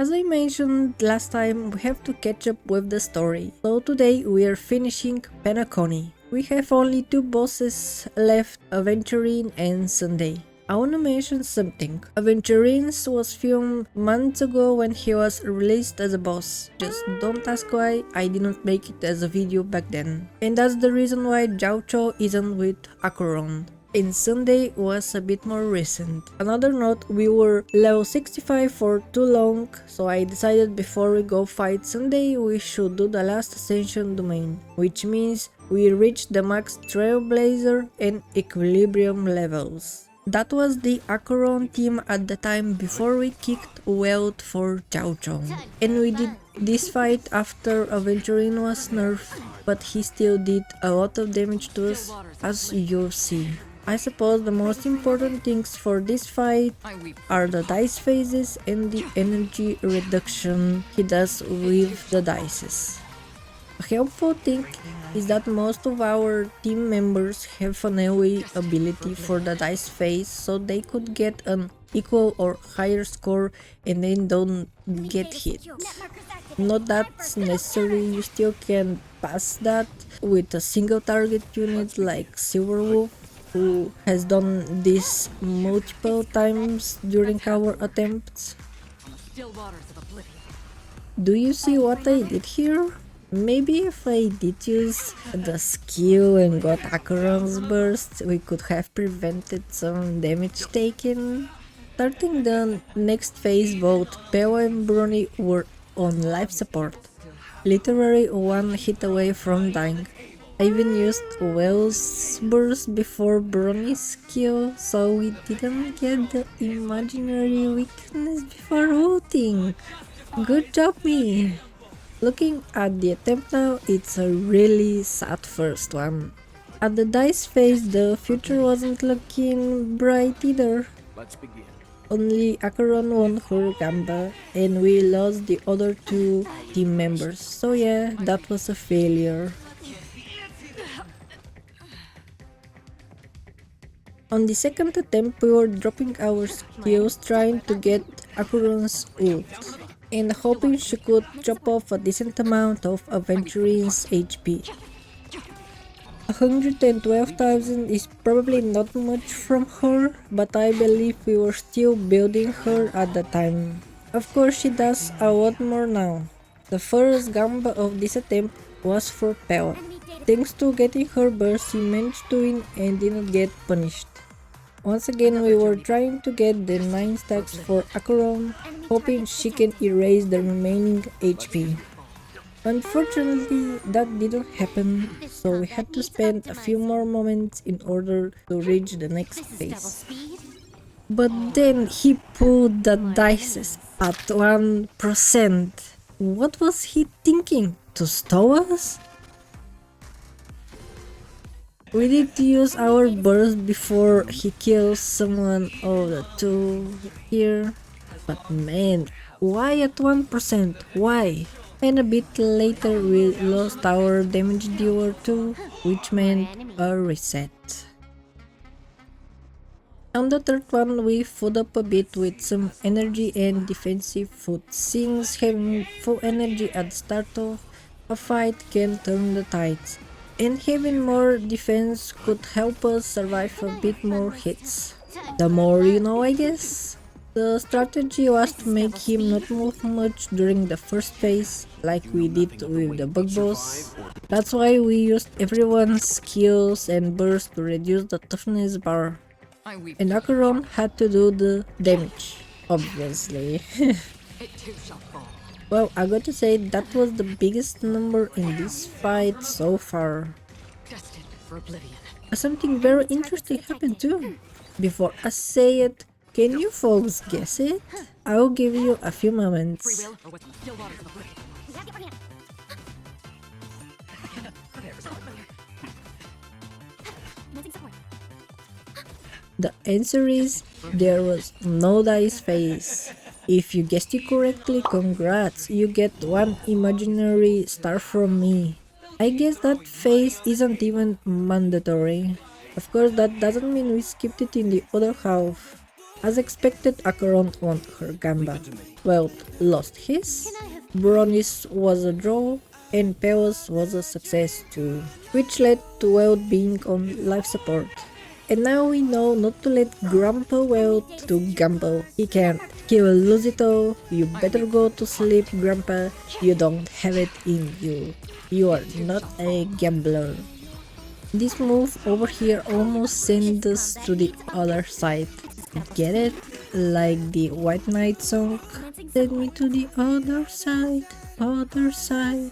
As I mentioned last time, we have to catch up with the story. So today we are finishing Penacony. We have only two bosses left, Aventurine and Sunday. I wanna mention something. Aventurine was filmed months ago when he was released as a boss. Just don't ask why I didn't make it as a video back then. And that's the reason why Jiao isn't with Acheron. And Sunday was a bit more recent. Another note, we were level 65 for too long, so I decided before we go fight Sunday we should do the last Ascension domain, which means we reached the max Trailblazer and Equilibrium levels. That was the Acheron team at the time before we kicked Weld for Jiao. And we did this fight after Aventurine was nerfed, but he still did a lot of damage to us, as you'll see. I suppose the most important things for this fight are the dice phases and the energy reduction he does with the dices. A helpful thing is that most of our team members have an AoE ability for the dice phase, so they could get an equal or higher score and then don't get hit. Not that's necessary, you still can pass that with a single target unit like Silverwolf, who has done this multiple times during our attempts. Do you see what I did here? Maybe if I did use the skill and got Acheron's burst, we could have prevented some damage taken. Starting the next phase, both Peo and Brony were on life support, literally one hit away from dying. I even used Well's burst before Brony's skill, so we didn't get the imaginary weakness before ulting. Good job, me! Looking at the attempt now, it's a really sad first one. At the dice phase, the future wasn't looking bright either. Let's begin. Only Acheron won her Gamba, and we lost the other two team members, so yeah, that was a failure. On the second attempt, we were dropping our skills trying to get Acheron's ult, and hoping she could chop off a decent amount of Aventurine's HP. 112,000 is probably not much from her, but I believe we were still building her at the time. Of course she does a lot more now. The first Gamba of this attempt was for Peo. Thanks to getting her burst, she managed to win and didn't get punished. Once again, we were trying to get the 9 stacks for Acheron, hoping she can erase the remaining HP. Unfortunately, that didn't happen, so we had to spend a few more moments in order to reach the next phase. But then he pulled the dices at 1%. What was he thinking? To stall us? We need to use our burst before he kills someone of the two here. But man, why at 1%? Why? And a bit later we lost our damage dealer too, which meant a reset. On the third one, we food up a bit with some energy and defensive food, since having full energy at the start of a fight can turn the tides. And having more defense could help us survive a bit more hits. The more you know, I guess. The strategy was to make him not move much during the first phase, like we did with the bug boss. That's why we used everyone's skills and burst to reduce the toughness bar. And Acheron had to do the damage, obviously. Well, I got to say that was the biggest number in this fight so far. Something very interesting happened too. Before I say it, can you folks guess it? I'll give you a few moments. The answer is, there was no dice phase. If you guessed it correctly, congrats, you get one imaginary star from me. I guess that phase isn't even mandatory. Of course, that doesn't mean we skipped it in the other half. As expected, Acheron won her gambit. Weld lost his, Bronis was a draw, and Peos was a success too, which led to Weld being on life support. And now we know not to let Grandpa Weld to gamble. He can't. He will lose it all. You better go to sleep, Grandpa. You don't have it in you. You are not a gambler. This move over here almost sent us to the other side. Get it? Like the White Knight song? Send me to the other side, other side.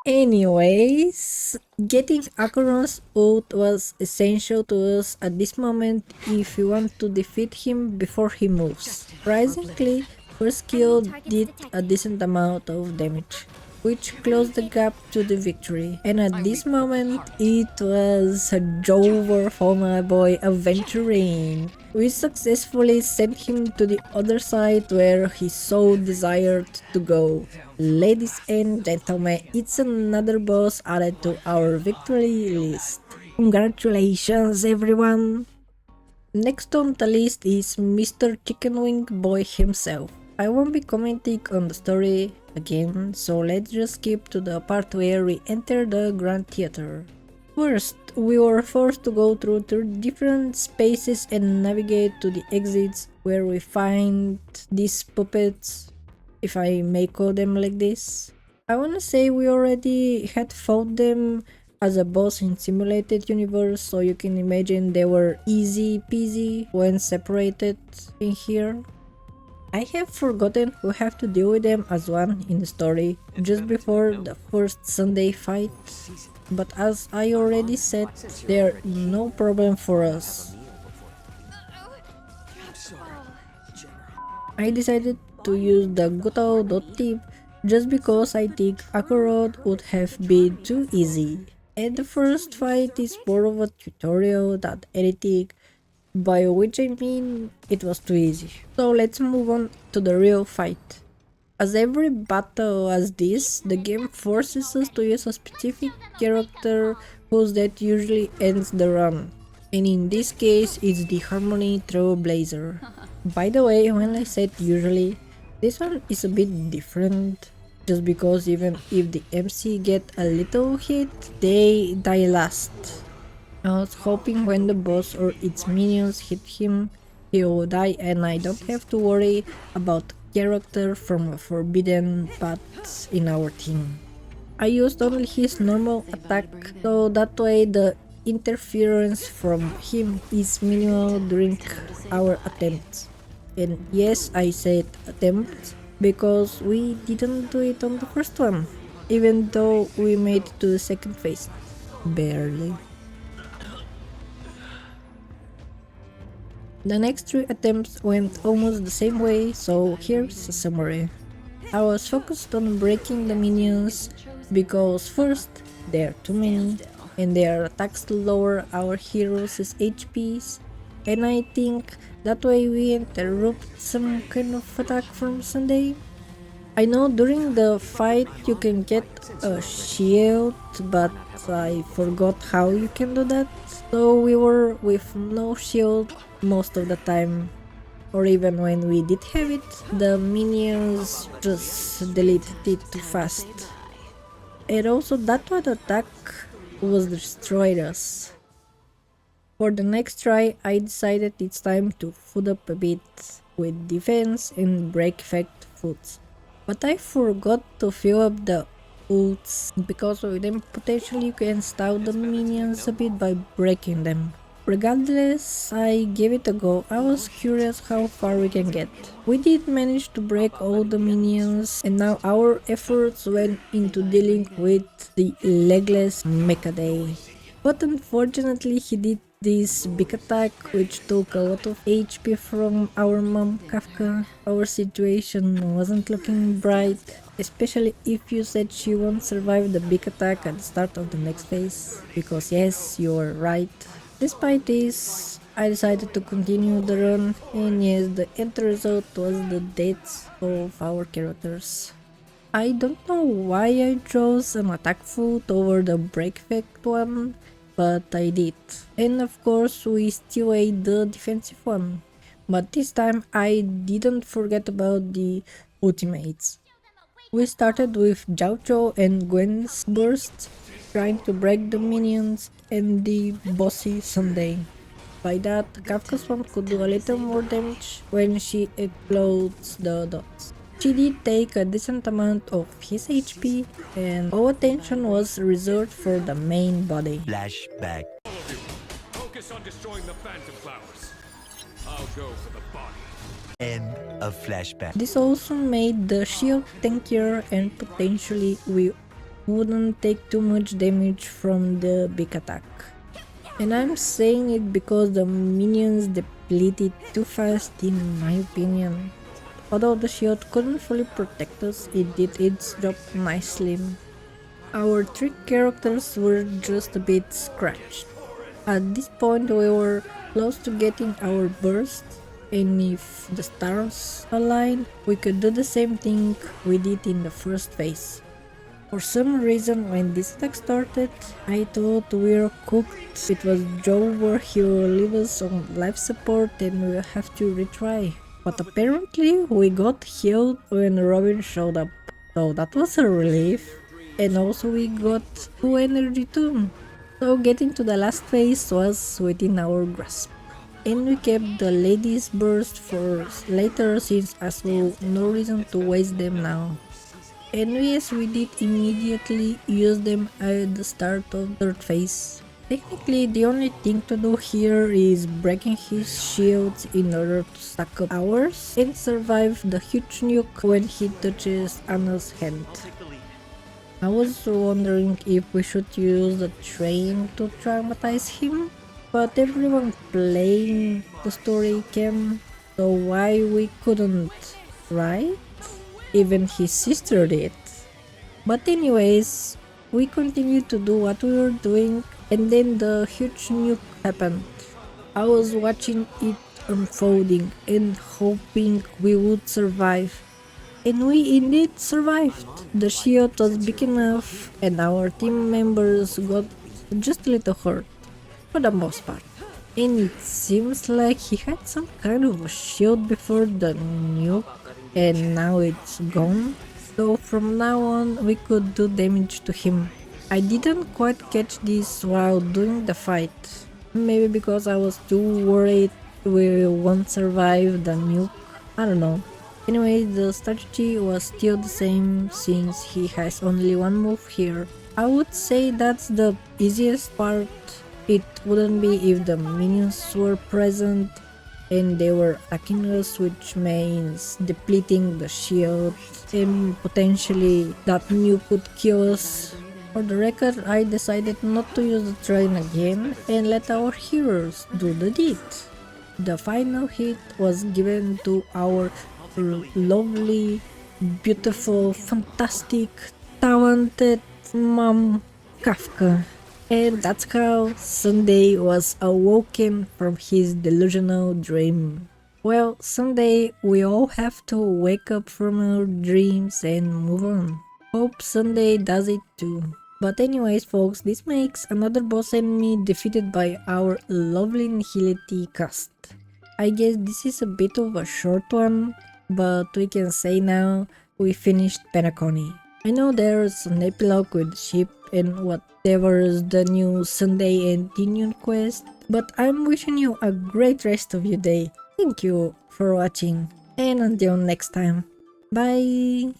Anyways, getting Acheron's ult was essential to us at this moment if we want to defeat him before he moves. Surprisingly, first kill did a decent amount of damage, which closed the gap to the victory. And at this moment, it was a Jover for my boy Aventurine. We successfully sent him to the other side where he so desired to go. Ladies and gentlemen, it's another boss added to our victory list. Congratulations everyone! Next on the list is Mr. Chicken Wing Boy himself. I won't be commenting on the story again, so let's just skip to the part where we enter the Grand Theater. First, we were forced to go through 3 different spaces and navigate to the exits where we find these puppets, if I may call them like this. I wanna say we already had fought them as a boss in Simulated Universe, so you can imagine they were easy peasy when separated in here. I have forgotten we have to deal with them as one in the story just before the first Sunday fight, but as I already said, they're no problem for us. I decided to use the Gutao.tip just because I think Acheron would have been too easy. And the first fight is more of a tutorial than anything, by which I mean it was too easy. So let's move on to the real fight. As every battle as this, the game forces us to use a specific character whose death usually ends the run. And in this case, it's the Harmony Trailblazer. By the way, when I said usually, this one is a bit different. Just because even if the MC get a little hit, they die last. I was hoping when the boss or its minions hit him, he will die and I don't have to worry about character from a forbidden path in our team. I used only his normal attack, so that way the interference from him is minimal during our attempts. And yes, I said attempts, because we didn't do it on the first one, even though we made it to the second phase. Barely. The next 3 attempts went almost the same way, so here's a summary. I was focused on breaking the minions because first, there are too many, and their attacks lower our heroes' HPs, and I think that way we interrupt some kind of attack from Sunday. I know during the fight you can get a shield, but I forgot how you can do that. So we were with no shield most of the time. Or even when we did have it, the minions just deleted it too fast. And also that one attack was destroyed us. For the next try, I decided it's time to food up a bit with defense and break effect foods. But I forgot to fill up the ults, because with them potentially you can stun the minions a bit by breaking them. Regardless, I gave it a go. I was curious how far we can get. We did manage to break all the minions, and now our efforts went into dealing with the legless Mechaday. But unfortunately he did this big attack which took a lot of HP from our mom Kafka. Our situation wasn't looking bright, especially if you said she won't survive the big attack at the start of the next phase. Because yes, you're right. Despite this, I decided to continue the run, and yes, the end result was the deaths of our characters. I don't know why I chose an attack foot over the break effect one. but I did. And of course we still ate the defensive one. But this time I didn't forget about the ultimates. We started with Zhao Zhou and Gwen's burst, trying to break the minions and the bossy Sunday. By that, Kafka's one could do a little more damage when she explodes the dots. She did take a decent amount of his HP, and our attention was reserved for the main body. Flashback. Focus on destroying the phantom flowers. I'll go for the body. End of flashback. This also made the shield tankier and potentially we wouldn't take too much damage from the big attack. And I'm saying it because the minions depleted too fast in my opinion. Although the shield couldn't fully protect us, it did its job nicely. Our three characters were just a bit scratched. At this point we were close to getting our burst, and if the stars aligned, we could do the same thing we did in the first phase. For some reason, when this attack started, I thought we were cooked. It was Joe where he will leave us on life support and we'll have to retry. But apparently, we got healed when Robin showed up, so that was a relief. And also we got 2 energy too. So getting to the last phase was within our grasp. And we kept the ladies burst for later since as well no reason to waste them now. And yes, we did immediately use them at the start of third phase. Technically, the only thing to do here is breaking his shields in order to stack up ours and survive the huge nuke when he touches Anna's hand. I was wondering if we should use the train to traumatize him, but everyone playing the story came, so why we couldn't, right? Even his sister did. But anyways, we continued to do what we were doing, and then the huge nuke happened. I was watching it unfolding and hoping we would survive. And we indeed survived. The shield was big enough and our team members got just a little hurt, for the most part. And it seems like he had some kind of a shield before the nuke and now it's gone. So from now on we could do damage to him. I didn't quite catch this while doing the fight. Maybe because I was too worried we won't survive the nuke. I don't know. Anyway, the strategy was still the same since he has only one move here. I would say that's the easiest part. It wouldn't be if the minions were present and they were attacking us, which means depleting the shield and potentially that nuke could kill us. For the record, I decided not to use the train again and let our heroes do the deed. The final hit was given to our lovely, beautiful, fantastic, talented mom Kafka. And that's how Sunday was awoken from his delusional dream. Well, someday we all have to wake up from our dreams and move on. Hope Sunday does it too. But anyways folks, this makes another boss enemy defeated by our lovely Nihility cast. I guess this is a bit of a short one, but we can say now we finished Penacony. I know there's an epilogue with ship and whatever's the new Sunday and Union quest, but I'm wishing you a great rest of your day. Thank you for watching, and until next time, bye!